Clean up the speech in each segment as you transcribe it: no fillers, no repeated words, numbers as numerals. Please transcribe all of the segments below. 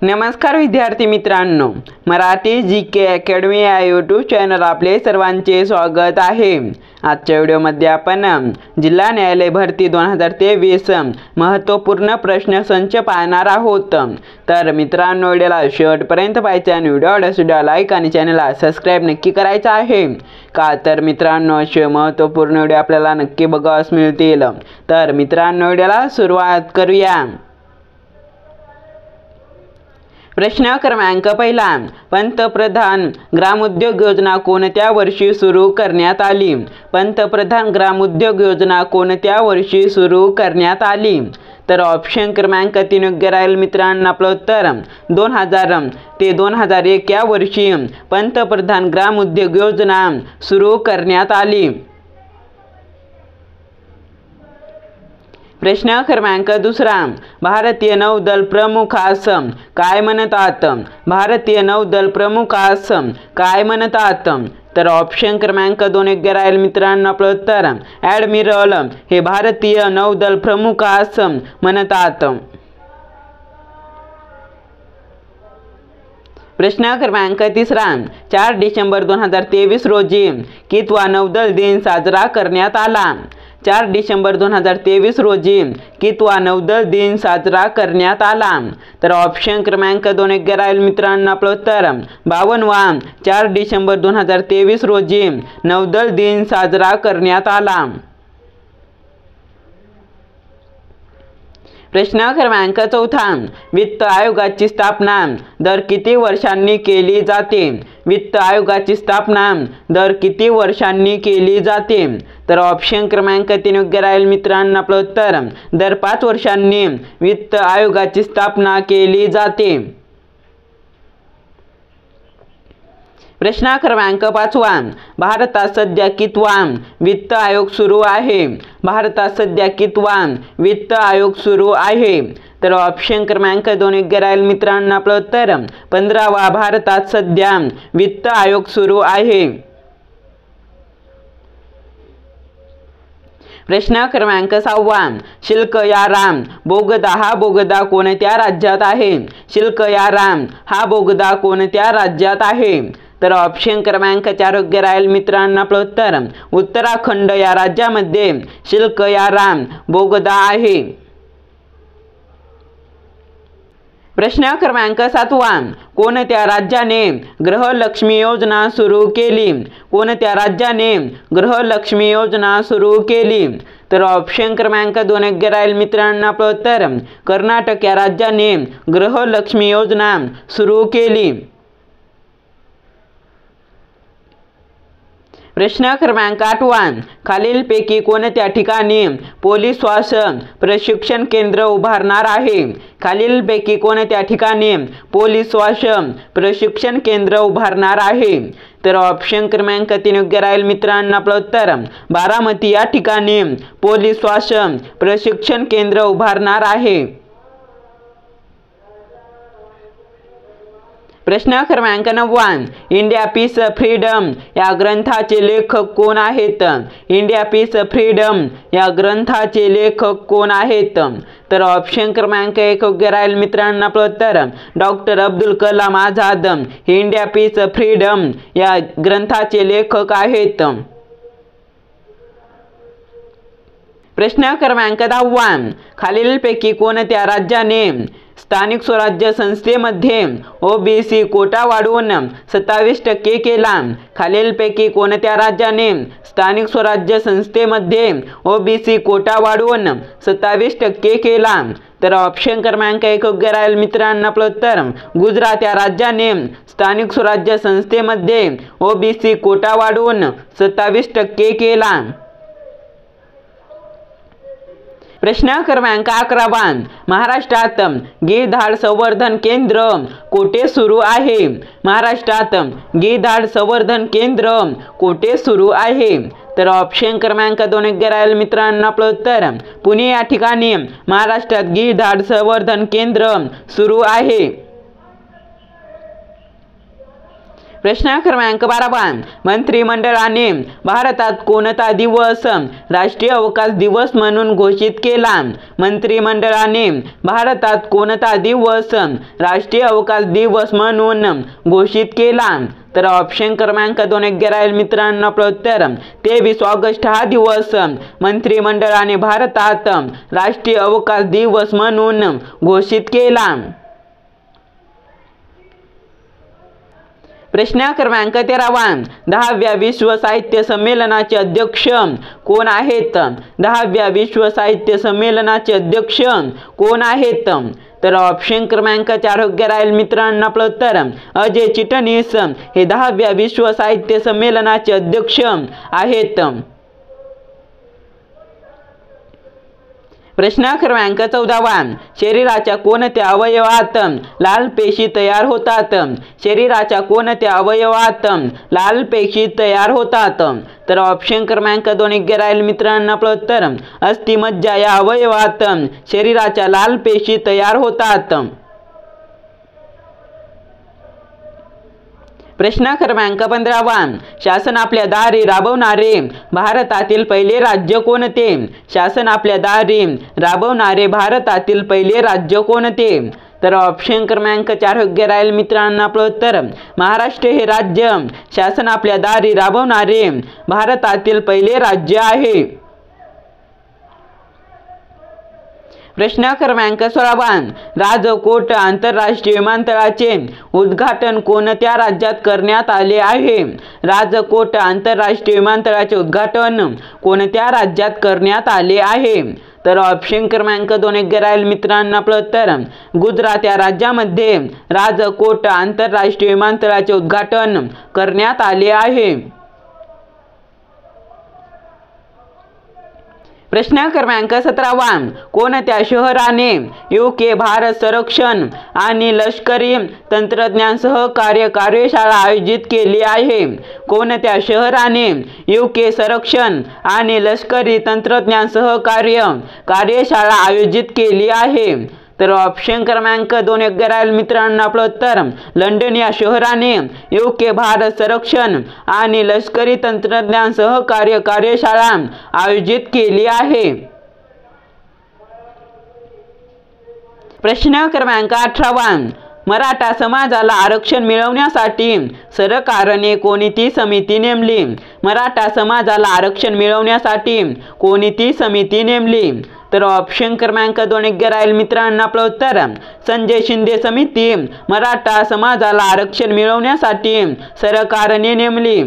नमस्कार विद्यार्थी मित्रांनो, मराठी जीके अकॅडमी या यूट्यूब चॅनल आपले सर्वांचे स्वागत आहे। आजच्या व्हिडिओमध्ये आपण जिल्हा न्यायालय भरती 2023 महत्त्वपूर्ण प्रश्नसंच पाहणार आहोत। तर मित्रांनो, व्हिडिओला शेवटपर्यंत पाहायचा आणि व्हिडिओला लाईक आणि चॅनलला सबस्क्राइब नक्की करायचं आहे का तर मित्रांनो, असे महत्त्वपूर्ण व्हिडिओ आपल्याला नक्की बघावयास मिळतील। तर मित्रांनो, व्हिडिओला सुरुवात करूया। प्रश्न क्रमांक पहिला, पंतप्रधान ग्रामोद्योग योजना कोणत्या वर्षी सुरू करण्यात आली? पंतप्रधान ग्रामोद्योग योजना कोणत्या वर्षी सुरू करण्यात आली? तर ऑप्शन क्रमांक 3 योग्य राहील मित्रांनो। आपलं उत्तर 2000 ते 2001 या वर्षी पंतप्रधान ग्रामोद्योग योजना सुरू करण्यात आली। प्रश्न क्रमांक दुसरा, भारतीय नौदल प्रमुखास काय म्हणतात? भारतीय नौदल प्रमुखास काय म्हणतात? तर ऑप्शन क्रमांक 2 योग्य राहील मित्रांनो। आपलं उत्तर ॲडमिरल हे भारतीय नौदल प्रमुखास म्हणतात। प्रश्न क्रमांक तिसरा, 4 डिसेंबर 2023 रोजी कितवा नौदल दिन साजरा करण्यात आला? 4 डिसेंबर 2023 रोजी कितवा नौदल दिन साजरा करण्यात आला? तर ऑप्शन क्रमांक 2 योग्य राहील मित्रांनो। आपलं उत्तर 52वा 4 डिसेंबर 2023 रोजी नौदल दिन साजरा करण्यात आला। प्रश्न क्रमांक चौथा, वित्त आयोगाची स्थापना दर किती वर्षांनी केली जाते? वित्त आयोगाची स्थापना दर किती वर्षांनी केली जाते? तर ऑप्शन क्रमांक 3 योग्य राहील मित्रांनो। आपलं उत्तर दर 5 वर्षांनी वित्त आयोगाची स्थापना केली जाते। प्रश्न क्रमांक 5वा, भारतात सध्या कितवा वित्त आयोग सुरू आहे? भारतात सध्या कितवा वित्त आयोग सुरू आहे? तर ऑप्शन क्रमांक 2 योग्य राहील मित्रांनो। आपलं उत्तर 15वा भारतात सध्या वित्त आयोग सुरू आहे। प्रश्न क्रमांक 6वा, शिल्क-या-राम बोगदा हा बोगदा कोणत्या राज्यात आहे? शिल्क-या-राम हा बोगदा कोणत्या राज्यात आहे? तर ऑप्शन क्रमांक 4 योग्य राहील मित्रांनो। आपलं उत्तर उत्तराखंड या राज्यामध्ये शिल्क-या-राम बोगदा आहे। प्रश्न क्रमांक 7वा, कोणत्या राज्याने गृहलक्ष्मी योजना सुरू केली? कोणत्या राज्याने गृहलक्ष्मी योजना सुरू केली? तर ऑप्शन क्रमांक 2 योग्य राहील मित्रांनो। आपलं उत्तर कर्नाटक या राज्याने गृहलक्ष्मी योजना सुरू केली। प्रश्न क्रमांक 8वा, खालीलपैकी कोणत्या ठिकाणी पोलीस श्वास प्रशिक्षण केंद्र उभारणार आहे? खालीलपैकी कोणत्या ठिकाणी पोलीस श्वास प्रशिक्षण केंद्र उभारणार आहे? तर ऑप्शन क्रमांक 3 योग्य राहील मित्रांनो। आपलं उत्तर बारामती या ठिकाणी पोलीस श्वास प्रशिक्षण केंद्र उभारणार आहे। प्रश्न क्रमांक 9वा, इंडिया पीस फ्रीडम या ग्रंथाचे लेखक कोण आहेत? इंडिया पीस फ्रीडम या ग्रंथाचे लेखक कोण आहेत? तर ऑप्शन क्रमांक 1 योग्य राहील मित्रांनो। आपलं उत्तर डॉक्टर अब्दुल कलाम आझाद हे इंडिया पीस फ्रीडम या ग्रंथाचे लेखक आहेत। प्रश्न क्रमांक 10वा, खालीलपैकी कोणत्या राज्याने स्थानिक स्वराज्य संस्थेमध्ये ओबीसी कोटा वाढवून 27% केला? खालीलपैकी कोणत्या राज्याने स्थानिक स्वराज्य संस्थेमध्ये ओबीसी कोटा वाढवून 27% केला? तर ऑप्शन क्रमांक 1 योग्य राहील मित्रांनो। आपलं उत्तर गुजरात या राज्याने स्थानिक स्वराज्य संस्थेमध्ये ओबीसी कोटा वाढवून 27% केला। प्रश्न क्रमांक 11वा, महाराष्ट्रात गिधाड संवर्धन केंद्र कोठे सुरू आहे? महाराष्ट्रात गिधाड संवर्धन केंद्र कोठे सुरू आहे? तर ऑप्शन क्रमांक 2 योग्य राहील मित्रांनो। आपलं उत्तर पुणे या ठिकाणी महाराष्ट्रात गिधाड संवर्धन केंद्र सुरू आहे। प्रश्न क्रमांक 12 मंत्रिमंडळाने भारतात कोणता दिवस राष्ट्रीय अवकाश दिवस म्हणून घोषित केला? मंत्रिमंडळाने भारतात कोणता दिवस राष्ट्रीय अवकाश दिवस म्हणून घोषित केला? तर ऑप्शन क्रमांक 2 योग्य राहील मित्रांनो. आपलं उत्तर 23 ऑगस्ट हा दिवस मंत्रिमंडळाने भारतात राष्ट्रीय अवकाश दिवस म्हणून घोषित केला. प्रश्न क्रमांक 13 10व्या विश्व साहित्य संमेलनाचे अध्यक्ष कोण आहेत? 10व्या विश्व साहित्य संमेलनाचे अध्यक्ष कोण आहेत? तर ऑप्शन क्रमांक 4 योग्य राहील मित्रांनो. आपलं उत्तर अजय चिटणीस हे 10व्या विश्व साहित्य संमेलनाचे अध्यक्ष आहेत. प्रश्न क्रमांक 14 शरीराच्या कोणत्या अवयवात लाल पेशी तयार होतात? शरीराच्या कोणत्या अवयवात लाल पेशी तयार होतात? तर ऑप्शन क्रमांक 2 योग्य राहील मित्रांनो. आपलं उत्तर अस्थिमज्जा या अवयवात शरीराच्या लाल पेशी तयार होतात. प्रश्न क्रमांक 15 शासन आपल्या दारी राबवणारे भारतातील पहिले राज्य कोणते? शासन आपल्या दारी राबवणारे भारतातील पहिले राज्य कोणते? तर ऑप्शन क्रमांक 4 योग्य राहील मित्रांनो. आपलं उत्तर महाराष्ट्र हे राज्य शासन आपल्या दारी राबवणारे भारतातील पहिले राज्य आहे. प्रश्न क्रमांक 16 राजकोट आंतरराष्ट्रीय विमानतळाचे उद्घाटन कोणत्या राज्यात करण्यात आले आहे? राजकोट आंतरराष्ट्रीय विमानतळाचे उद्घाटन कोणत्या राज्यात करण्यात आले आहे? तर ऑप्शन क्रमांक 2 योग्य राहील मित्रांनो. आपलं उत्तर गुजरात या राज्यामध्ये राजकोट आंतरराष्ट्रीय विमानतळाचे उद्घाटन करण्यात आले आहे. प्रश्न क्रमांक 17 कोणत्या शहराने UK भारत संरक्षण आणि लष्करी तंत्रज्ञान सहकार्य कार्यशाळा आयोजित केली आहे? कोणत्या शहराने UK संरक्षण आणि लष्करी तंत्रज्ञान सहकार्य कार्यशाळा आयोजित केली आहे? तर ऑप्शन क्रमांक 2 योग्य राहील मित्रांनो. आपलं उत्तर लंडन या शहराने UK भारत संरक्षण आणि लष्करी तंत्रज्ञान सहकार्य कार्यशाळा आयोजित केली आहे. प्रश्न क्रमांक 18 मराठा समाजाला आरक्षण मिळवण्यासाठी सरकारने कोणती समिती नेमली? मराठा समाजाला आरक्षण मिळवण्यासाठी कोणती समिती नेमली? तर ऑप्शन क्रमांक 2 योग्य राहील मित्रांनो. आपलं उत्तर संजय शिंदे समिती मराठा समाजाला आरक्षण मिळवण्यासाठी सरकारने नेमली.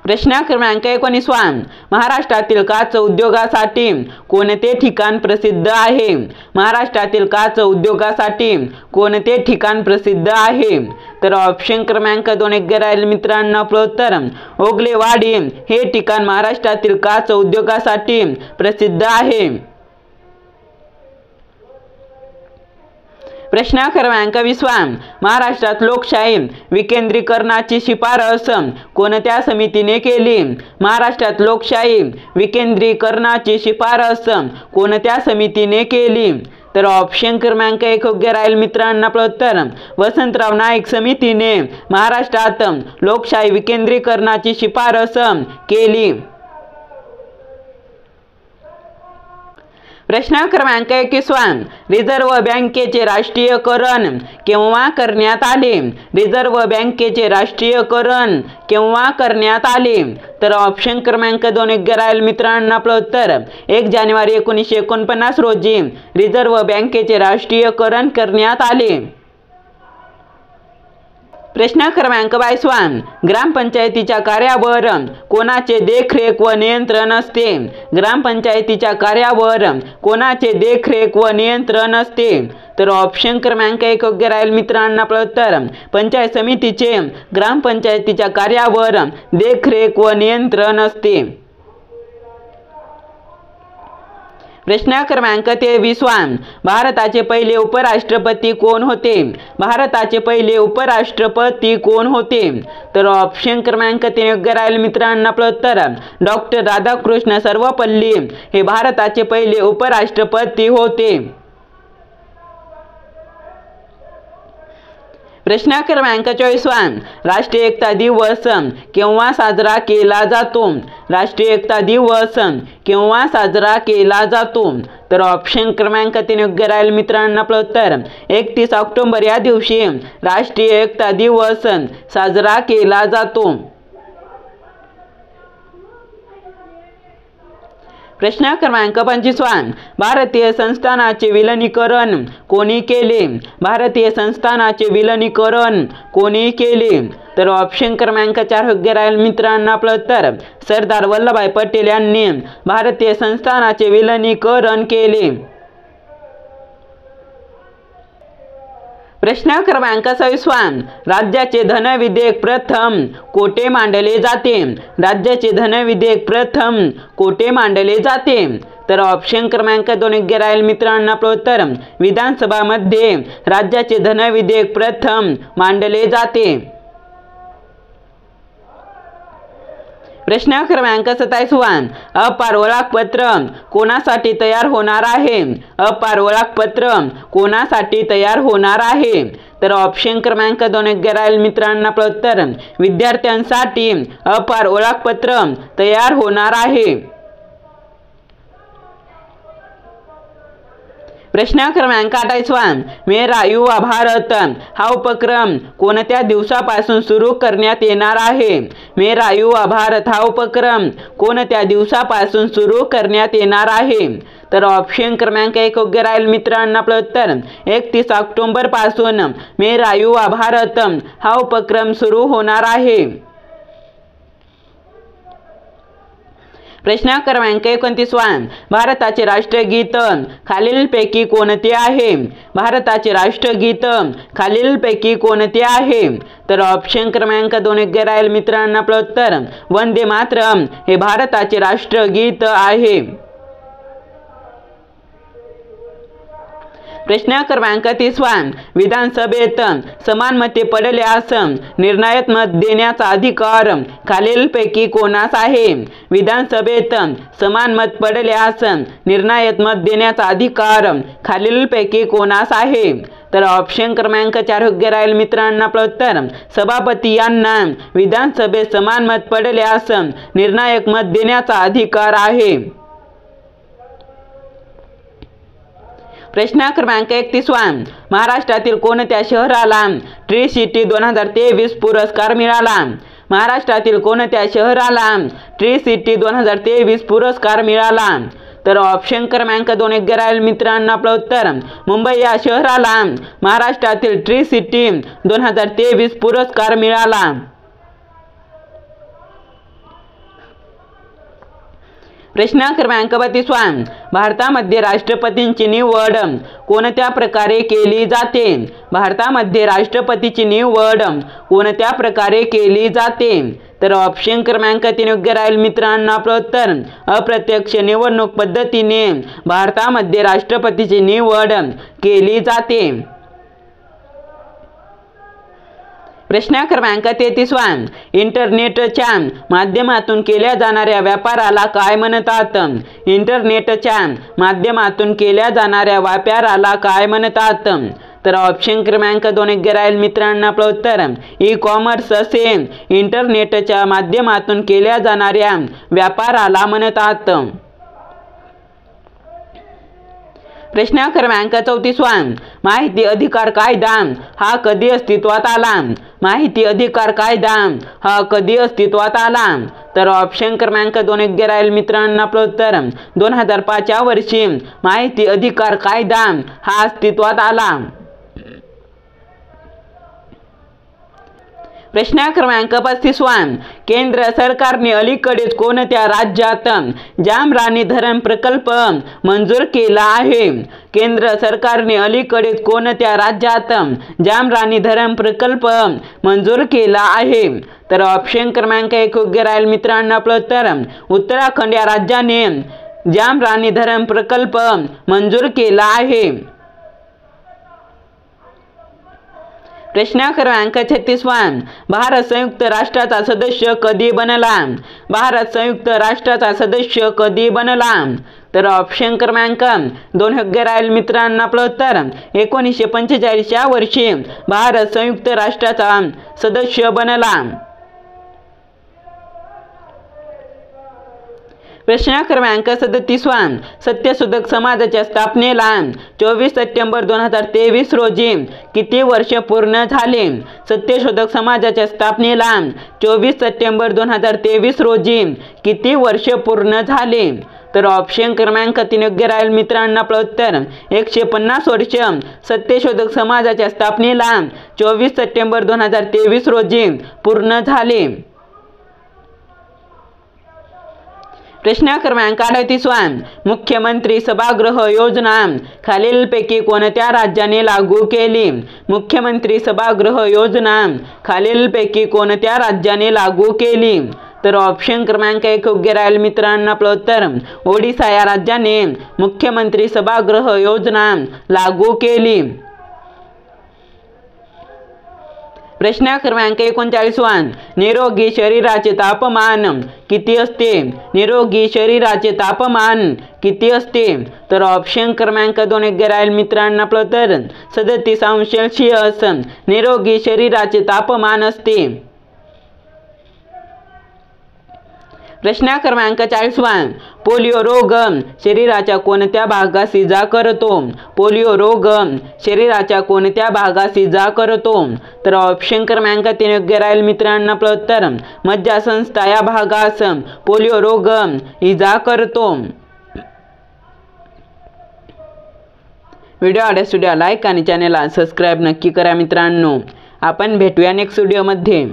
प्रश्न क्रमांक 19 महाराष्ट्रातील काच उद्योगासाठी कोणते ठिकाण प्रसिद्ध आहे? महाराष्ट्रातील काच उद्योगासाठी कोणते ठिकाण प्रसिद्ध आहे? तर ऑप्शन क्रमांक 2 योग्य राहील मित्रांनो. आपलं उत्तर ओगलेवाडी हे ठिकाण महाराष्ट्रातील काच उद्योगासाठी प्रसिद्ध आहे. प्रश्न क्रमांक 20 महाराष्ट्रात लोकशाही विकेंद्रीकरणाची शिफारस कोणत्या समितीने केली? महाराष्ट्रात लोकशाही विकेंद्रीकरणाची शिफारस कोणत्या समितीने केली? तर ऑप्शन क्रमांक 1 योग्य राहील मित्रांनो. आपलं उत्तर वसंतराव नाईक समितीने महाराष्ट्रात लोकशाही विकेंद्रीकरणाची शिफारस केली. प्रश्न क्रमांक 21 रिझर्व्ह बँकेचे राष्ट्रीयकरण केव्हा करण्यात आले? रिझर्व्ह बँकेचे राष्ट्रीयकरण केव्हा करण्यात आले? तर ऑप्शन क्रमांक 2 योग्य राहील मित्रांनो. आपलं उत्तर 1 जानेवारी 1949 रोजी रिझर्व्ह बँकेचे राष्ट्रीयकरण करण्यात आले. प्रश्न क्रमांक 22 ग्रामपंचायतीच्या कार्यावर कोणाचे देखरेख व नियंत्रण असते? ग्रामपंचायतीच्या कार्यावर कोणाचे देखरेख व नियंत्रण असते? तर ऑप्शन क्रमांक 1 योग्य राहील मित्रांनो. आपलं उत्तर पंचायत समितीचे ग्रामपंचायतीच्या कार्यावर देखरेख व नियंत्रण असते. प्रश्न क्रमांक 23 भारताचे पहिले उपराष्ट्रपती कोण होते? भारताचे पहिले उपराष्ट्रपती कोण होते? तर ऑप्शन क्रमांक 3 योग्य राहील मित्रांनो. आपलं उत्तर डॉक्टर राधाकृष्ण सर्वपल्ली हे भारताचे पहिले उपराष्ट्रपती होते. प्रश्न क्रमांक 24 राष्ट्रीय एकता दिवस केव्हा साजरा केला जातो? राष्ट्रीय एकता दिवस केव्हा साजरा केला जातो? तर ऑप्शन क्रमांक 3 योग्य राहील मित्रांनो. आपलं उत्तर 31 ऑक्टोबर या दिवशी राष्ट्रीय एकता दिवस साजरा केला जातो. प्रश्न क्रमांक 25 भारतीय संस्थानाचे विलीनीकरण कोणी केले? भारतीय संस्थानाचे विलीनीकरण कोणी केले? तर ऑप्शन क्रमांक 4 योग्य राहील मित्रांनो. आपलं उत्तर सरदार वल्लभभाई पटेल यांनी भारतीय संस्थानाचे विलीनीकरण केले. प्रश्न क्रमांक 26 राज्याचे धन विधेयक प्रथम कोठे मांडले जाते? राज्याचे धन विधेयक प्रथम कोठे मांडले जाते? तर ऑप्शन क्रमांक 2 योग्य राहील मित्रांनो. आपलं उत्तर विधानसभामध्ये राज्याचे धन विधेयक प्रथम मांडले जाते. प्रश्न क्रमांक 27 अपार ओळखपत्र कोणासाठी तयार होणार आहे? अपार ओळखपत्र कोणासाठी तयार होणार आहे? तर ऑप्शन क्रमांक 2 योग्य राहील मित्रांनो. आपलं उत्तर विद्यार्थ्यांसाठी अपार ओळखपत्र तयार होणार आहे. प्रश्न क्रमांक 28 मेरा युवा भारत हा उपक्रम कोणत्या दिवसापासून सुरू करण्यात येणार आहे? मेरा युवा भारत हा उपक्रम कोणत्या दिवसापासून सुरू करण्यात येणार आहे? तर ऑप्शन क्रमांक 1 योग्य राहील मित्रांनो. आपलं उत्तर 31 ऑक्टोबर पासून मेरा युवा भारत हा उपक्रम सुरू होणार आहे. प्रश्न क्रमांक 29 भारताचे राष्ट्रगीत खालीलपैकी कोणते आहे? भारताचे राष्ट्रगीत खालीलपैकी कोणते आहे? तर ऑप्शन क्रमांक 2 योग्य राहील मित्रांनो. आपलं उत्तर वंदे मातरम हे भारताचे राष्ट्रगीत आहे. प्रश्न क्रमांक 30 विधानसभेत समान मते पडल्यास निर्णायक मत देण्याचा अधिकार खालीलपैकी कोणास आहे? विधानसभेत समान मत पडल्यास निर्णायक मत देण्याचा अधिकार खालीलपैकी कोणास आहे? तर ऑप्शन क्रमांक 4 योग्य राहील मित्रांनो. आपलं उत्तर सभापती यांना विधानसभेत समान मत पडल्यास निर्णायक मत देण्याचा अधिकार आहे. प्रश्न क्रमांक 31 महाराष्ट्रातील कोणत्या शहराला ट्री सिटी 2023 पुरस्कार मिळाला? महाराष्ट्रातील कोणत्या शहराला ट्री सिटी 2023 पुरस्कार मिळाला? तर ऑप्शन क्रमांक 2 योग्य राहील मित्रांनो. आपलं उत्तर मुंबई या शहराला महाराष्ट्रातील ट्री सिटी 2023 पुरस्कार मिळाला. प्रश्न क्रमांक 32 भारतामध्ये राष्ट्रपतींची निवड कोणत्या प्रकारे केली जाते? भारतामध्ये राष्ट्रपतीची निवड कोणत्या प्रकारे केली जाते? तर ऑप्शन क्रमांक 3 योग्य राहील मित्रांनो. आपलं उत्तर अप्रत्यक्ष निवडणूक पद्धतीने भारतामध्ये राष्ट्रपतीची निवड केली जाते. प्रश्न क्रमांक 33 इंटरनेटच्या माध्यमातून केल्या जाणाऱ्या व्यापाराला काय म्हणतात? इंटरनेटच्या माध्यमातून केल्या जाणाऱ्या व्यापाराला काय म्हणतात? तर ऑप्शन क्रमांक 2 योग्य राहील मित्रांनो. आपलं उत्तर ई कॉमर्स असे इंटरनेटच्या माध्यमातून केल्या जाणाऱ्या व्यापाराला म्हणतात. प्रश्न क्रमांक 34 माहिती अधिकार कायदा हा कधी अस्तित्वात आला? माहिती अधिकार कायदा हा कधी अस्तित्वात आला? तर ऑप्शन क्रमांक 2 योग्य राहील मित्रांनो. आपलं उत्तर 2005 या वर्षी माहिती अधिकार कायदा हा अस्तित्वात आला. प्रश्न क्रमांक 35 केंद्र सरकारने अलीकडेच कोणत्या राज्यात जाम राणी धरण प्रकल्प मंजूर केला आहे? केंद्र सरकारने अलीकडेच कोणत्या राज्यात जाम राणी धरण प्रकल्प मंजूर केला आहे? तर ऑप्शन क्रमांक 1 योग्य राहील मित्रांनो. आपलं उत्तर उत्तराखंड या राज्याने जाम राणी धरण प्रकल्प मंजूर केला आहे. प्रश्न क्रमांक 36 भारत संयुक्त राष्ट्राचा सदस्य कधी बनला? भारत संयुक्त राष्ट्राचा सदस्य कधी बनला? तर ऑप्शन क्रमांक 2 योग्य राहील मित्रांनो आपलं उत्तर 1945 या वर्षी भारत संयुक्त राष्ट्राचा सदस्य बनला। प्रश्न क्रमांक 37 सत्यशोधक समाजाच्या स्थापनेला 24 सप्टेंबर 2023 रोजी किती वर्ष पूर्ण झाले? सत्यशोधक समाजाच्या स्थापनेला 24 सप्टेंबर 2023 रोजी किती वर्ष पूर्ण झाले? तर ऑप्शन क्रमांक 3 योग्य राहील मित्रांनो आपलं उत्तर 150 वर्ष सत्यशोधक समाजाच्या स्थापनेला 24 सप्टेंबर 2023 रोजी पूर्ण झाले। प्रश्न क्रमांक 38 मुख्यमंत्री सभागृह योजना खालीलपैकी कोणत्या राज्याने लागू केली? मुख्यमंत्री सभागृह योजना खालीलपैकी कोणत्या राज्याने लागू केली? तर ऑप्शन क्रमांक 1 योग्य राहील मित्रांनो आपलं उत्तर ओडिशा या राज्याने मुख्यमंत्री सभागृह योजना लागू केली। प्रश्न क्रमांक 39 निरोगी शरीराचे तापमान किती असते? निरोगी शरीराचे तापमान किती असते? तर ऑप्शन क्रमांक 2 योग्य राहील मित्रांनो आपलं उत्तर 37 अंश सेल्सिअस निरोगी शरीराचे तापमान असते। प्रश्न क्रमांक 40 पोलिओ रोग शरीराच्या कोणत्या भागास इजा करतो? पोलिओ रोग शरीराच्या कोणत्या भागास इजा करतो? तर ऑप्शन क्रमांक 3 योग्य राहील मित्रांनो आपलं उत्तर मज्जासंस्था या भागास पोलिओ रोग इजा करतो। व्हिडिओ आवडल्यास लाईक आणि चॅनलला सबस्क्राईब नक्की करा मित्रांनो। आपण भेटूया नेक्स्ट व्हिडिओमध्ये।